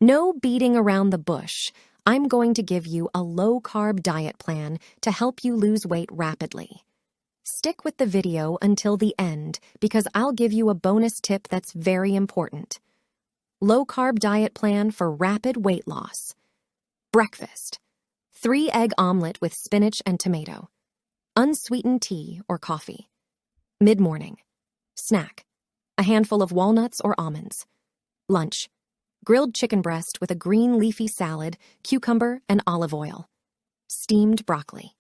No beating around the bush. I'm going to give you a low-carb diet plan to help you lose weight rapidly. Stick with the video until the end because I'll give you a bonus tip that's very important. Low-carb diet plan for rapid weight loss. Breakfast: 3-egg omelet with spinach and tomato. Unsweetened tea or coffee. Mid-morning: snack: a handful of walnuts or almonds. Lunch: grilled chicken breast with a green leafy salad, cucumber, and olive oil. Steamed broccoli.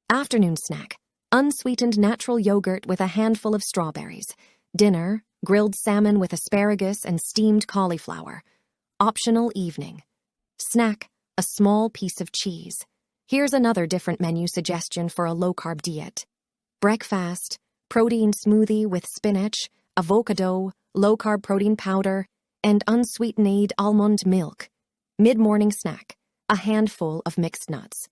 Afternoon snack: unsweetened natural yogurt with a handful of strawberries. Dinner: grilled salmon with asparagus and steamed cauliflower. Optional evening. Snack: a small piece of cheese. Here's another different menu suggestion for a low-carb diet. Breakfast: protein smoothie with spinach, avocado, low-carb protein powder, and unsweetened almond milk. Mid-morning snack: a handful of mixed nuts.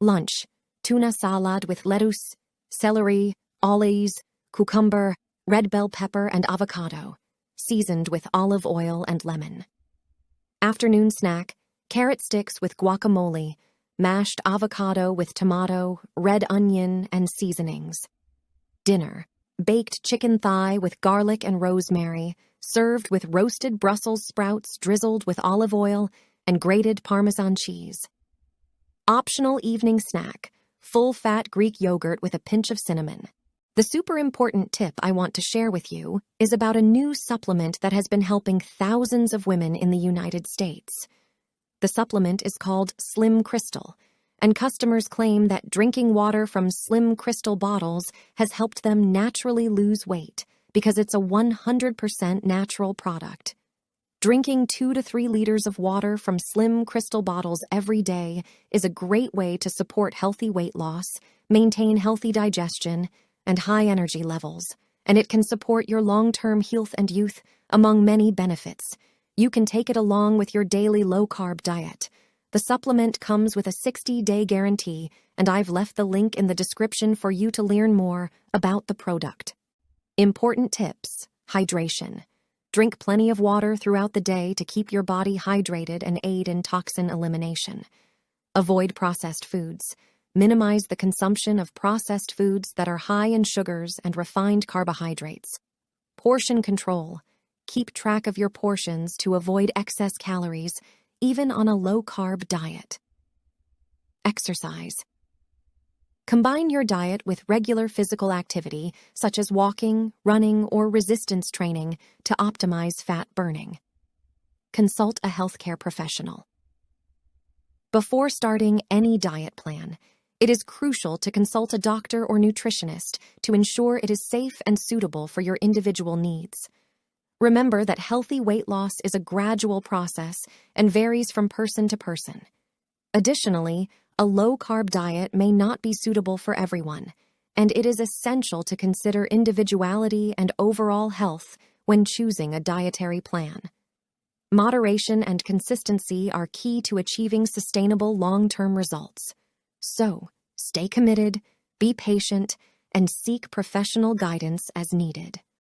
Lunch: tuna salad with lettuce, celery, olives, cucumber, red bell pepper, and avocado, seasoned with olive oil and lemon. Afternoon snack: carrot sticks with guacamole, mashed avocado with tomato, red onion, and seasonings. Dinner: baked chicken thigh with garlic and rosemary, served with roasted Brussels sprouts drizzled with olive oil and grated Parmesan cheese. Optional evening snack: full-fat Greek yogurt with a pinch of cinnamon. The super important tip I want to share with you is about a new supplement that has been helping thousands of women in the United States. The supplement is called Slim Crystal, and customers claim that drinking water from Slim Crystal bottles has helped them naturally lose weight because it's a 100% natural product. Drinking 2 to 3 liters of water from Slim Crystal bottles every day is a great way to support healthy weight loss, maintain healthy digestion, and high energy levels, and it can support your long-term health and youth, among many benefits. You can take it along with your daily low-carb diet. The supplement comes with a 60-day guarantee, and I've left the link in the description for you to learn more about the product. Important tips: hydration. Drink plenty of water throughout the day to keep your body hydrated and aid in toxin elimination. Avoid processed foods. Minimize the consumption of processed foods that are high in sugars and refined carbohydrates. Portion control. Keep track of your portions to avoid excess calories, even on a low-carb diet. Exercise. Combine your diet with regular physical activity, such as walking, running, or resistance training, to optimize fat burning. Consult a healthcare professional. Before starting any diet plan, it is crucial to consult a doctor or nutritionist to ensure it is safe and suitable for your individual needs. Remember that healthy weight loss is a gradual process and varies from person to person. Additionally, a low-carb diet may not be suitable for everyone, and it is essential to consider individuality and overall health when choosing a dietary plan. Moderation and consistency are key to achieving sustainable long-term results. So, stay committed, be patient, and seek professional guidance as needed.